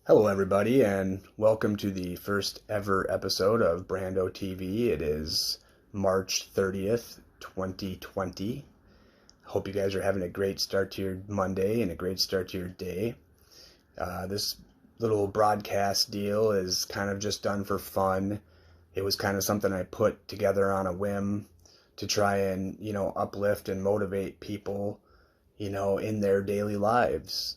Hello, everybody, and welcome to the first ever episode of BrandoTV. It is March 30th, 2020. Hope you guys are having a great start to your Monday and a great start to your day. This little broadcast deal is kind of just done for fun. It was kind of something I put together on a whim to try and, uplift and motivate people in their daily lives.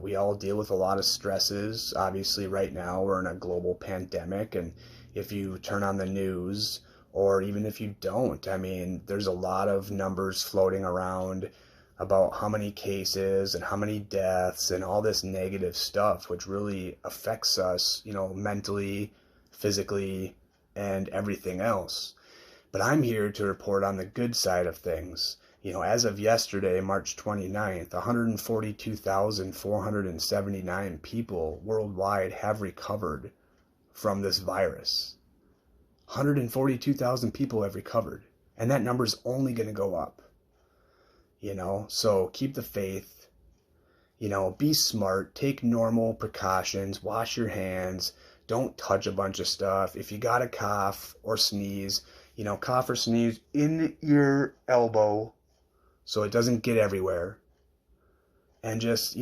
We all deal with a lot of stresses. Obviously, right now we're in a global pandemic, and if you turn on the news, or even if you don't, I mean, there's a lot of numbers floating around about how many cases and how many deaths and all this negative stuff, which really affects us, mentally, physically, and everything else. But I'm here to report on the good side of things. As of yesterday, March 29th, 142,479 people worldwide have recovered from this virus. 142,000 people have recovered, and that number's only going to go up. So keep the faith, be smart, take normal precautions, wash your hands, don't touch a bunch of stuff. If you got a cough or sneeze, cough or sneeze in your elbow so it doesn't get everywhere. And just,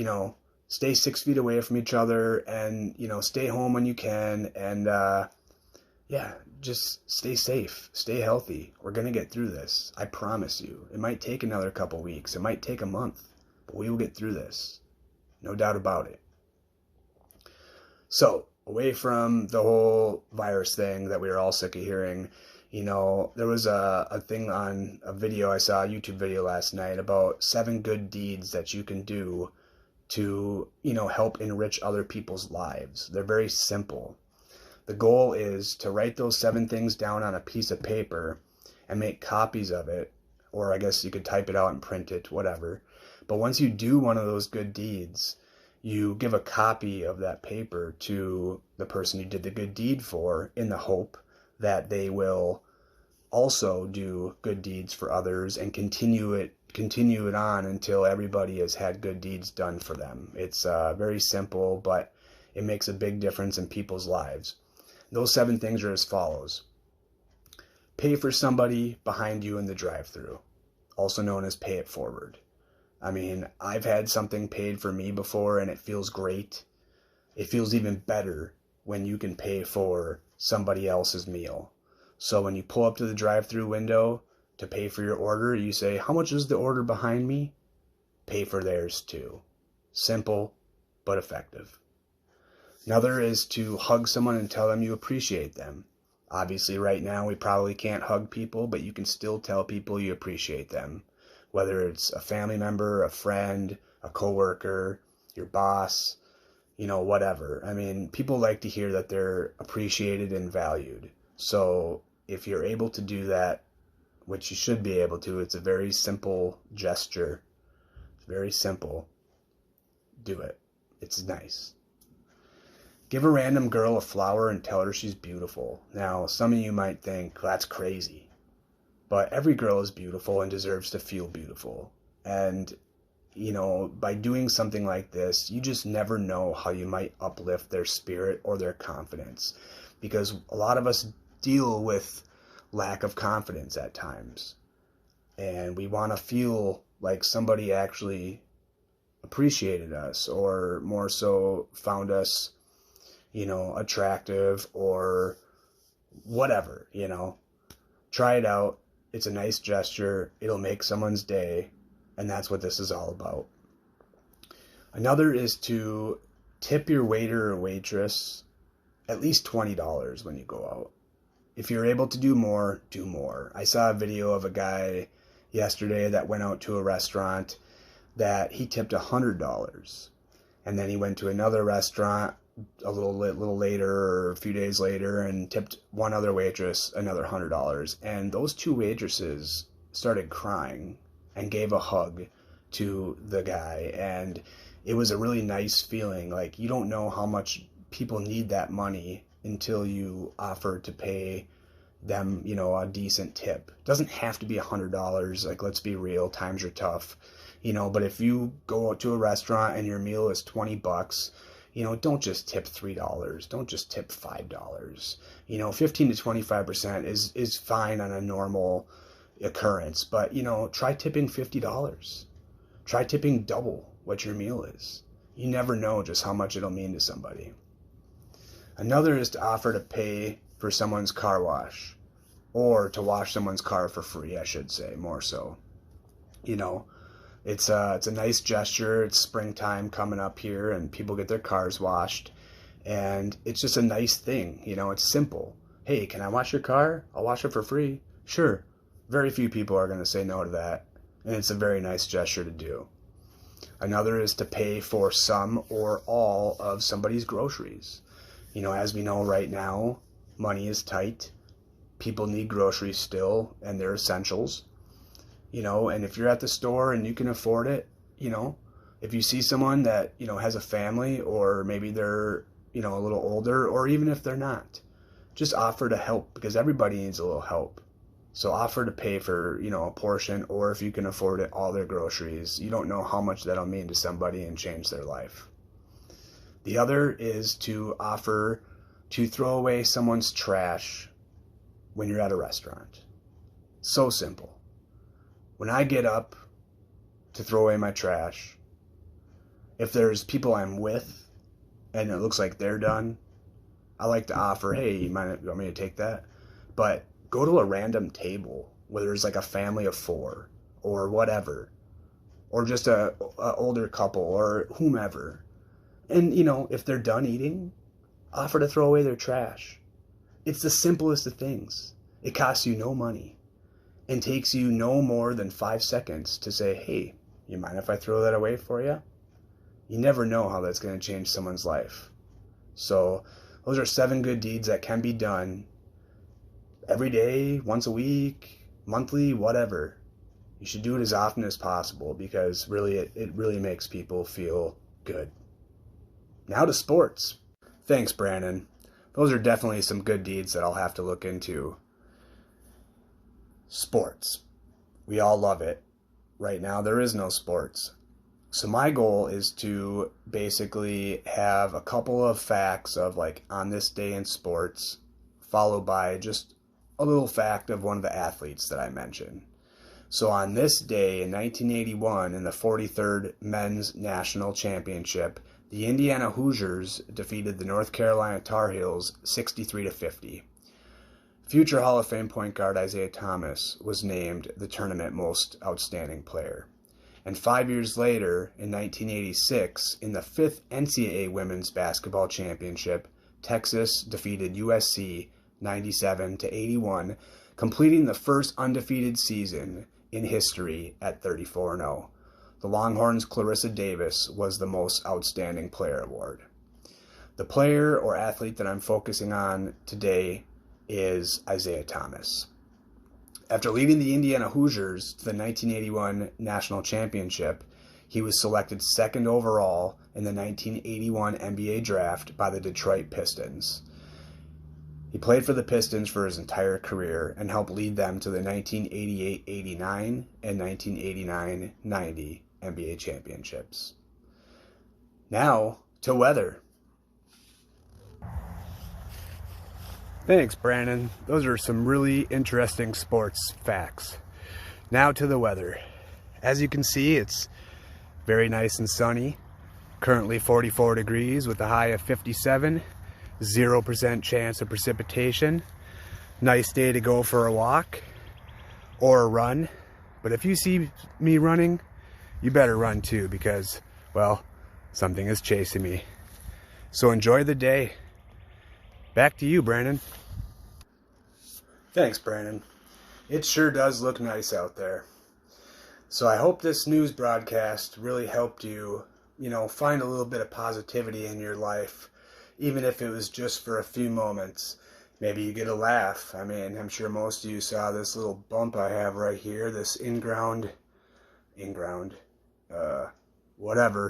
stay 6 feet away from each other and, stay home when you can. And, just stay safe, stay healthy. We're going to get through this. I promise you. It might take another couple weeks. It might take a month, but we will get through this. No doubt about it. So, away from the whole virus thing that we were all sick of hearing, there was a thing on a video, I saw a YouTube video last night about 7 good deeds that you can do to, help enrich other people's lives. They're very simple. The goal is to write those 7 things down on a piece of paper and make copies of it, or I guess you could type it out and print it, whatever. But once you do one of those good deeds, you give a copy of that paper to the person you did the good deed for in the hope that they will also do good deeds for others and continue it on until everybody has had good deeds done for them. It's very simple, but it makes a big difference in people's lives. Those 7 things are as follows. Pay for somebody behind you in the drive-thru, also known as pay it forward. I mean, I've had something paid for me before and it feels great. It feels even better when you can pay for somebody else's meal. So when you pull up to the drive-thru window to pay for your order, you say, how much is the order behind me? Pay for theirs too. Simple, but effective. Another is to hug someone and tell them you appreciate them. Obviously, right now, we probably can't hug people, but you can still tell people you appreciate them. Whether it's a family member, a friend, a coworker, your boss, whatever. I mean, people like to hear that they're appreciated and valued. So if you're able to do that, which you should be able to, it's a very simple gesture. It's very simple. Do it. It's nice. Give a random girl a flower and tell her she's beautiful. Now, some of you might think, that's crazy. But every girl is beautiful and deserves to feel beautiful. And, by doing something like this, you just never know how you might uplift their spirit or their confidence. Because a lot of us deal with lack of confidence at times. And we want to feel like somebody actually appreciated us, or more so found us, attractive or whatever, Try it out. It's a nice gesture. It'll make someone's day. And that's what this is all about. Another is to tip your waiter or waitress at least $20 when you go out. If you're able to do more, do more. I saw a video of a guy yesterday that went out to a restaurant that he tipped $100. And then he went to another restaurant a little later, or a few days later, and tipped one other waitress another $100. And those 2 waitresses started crying and gave a hug to the guy. And it was a really nice feeling. Like, you don't know how much people need that money until you offer to pay them, a decent tip. It doesn't have to be $100. Like, let's be real, times are tough. But if you go to a restaurant and your meal is $20, Don't just tip $3. Don't just tip $5. 15 to 25% is fine on a normal occurrence, but try tipping $50. Try tipping double what your meal is. You never know just how much it'll mean to somebody. Another is to offer to pay for someone's car wash, or to wash someone's car for free, I should say, more so. It's a nice gesture. It's springtime coming up here, and people get their cars washed, and it's just a nice thing. It's simple. Hey, can I wash your car? I'll wash it for free. Sure. Very few people are going to say no to that, and it's a very nice gesture to do. Another is to pay for some or all of somebody's groceries. As we know right now, money is tight. People need groceries still, and they're essentials. And if you're at the store and you can afford it, if you see someone that, has a family, or maybe they're, a little older, or even if they're not, just offer to help, because everybody needs a little help. So offer to pay for, a portion, or if you can afford it, all their groceries. You don't know how much that'll mean to somebody and change their life. The other is to offer to throw away someone's trash when you're at a restaurant. So simple. When I get up to throw away my trash, if there's people I'm with and it looks like they're done, I like to offer, hey, you want me to take that? But go to a random table where there's like a family of 4 or whatever, or just a older couple or whomever. And, if they're done eating, offer to throw away their trash. It's the simplest of things. It costs you no money and takes you no more than 5 seconds to say, hey, you mind if I throw that away for you? You never know how that's going to change someone's life. So those are 7 good deeds that can be done every day, once a week, monthly, whatever. You should do it as often as possible, because really it really makes people feel good. Now to sports. Thanks, Brandon. Those are definitely some good deeds that I'll have to look into. Sports. We all love it. Right now there is no sports. So my goal is to basically have a couple of facts of like on this day in sports, followed by just a little fact of one of the athletes that I mentioned. So on this day in 1981, in the 43rd Men's National Championship, the Indiana Hoosiers defeated the North Carolina Tar Heels 63-50. Future Hall of Fame point guard Isaiah Thomas was named the tournament most outstanding player. And 5 years later, in 1986, in the 5th NCAA Women's Basketball Championship, Texas defeated USC 97-81, completing the first undefeated season in history at 34-0. The Longhorns' Clarissa Davis was the most outstanding player award. The player or athlete that I'm focusing on today is Isaiah Thomas. After leading the Indiana Hoosiers to the 1981 National Championship, he was selected 2nd overall in the 1981 NBA Draft by the Detroit Pistons. He played for the Pistons for his entire career and helped lead them to the 1988-89 and 1989-90 NBA championships. Now to weather. Thanks, Brandon. Those are some really interesting sports facts. Now to the weather. As you can see, it's very nice and sunny. Currently 44 degrees with a high of 57. 0% chance of precipitation. Nice day to go for a walk or a run. But if you see me running, you better run too, because, well, something is chasing me. So enjoy the day. Back to you, Brandon. Thanks, Brandon. It sure does look nice out there. So I hope this news broadcast really helped you, find a little bit of positivity in your life, even if it was just for a few moments. Maybe you get a laugh. I mean, I'm sure most of you saw this little bump I have right here, this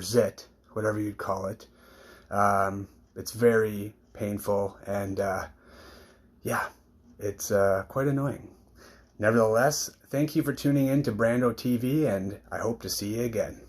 zit, whatever you'd call it. It's very painful, and it's quite annoying. Nevertheless, thank you for tuning in to BrandoTV, and I hope to see you again.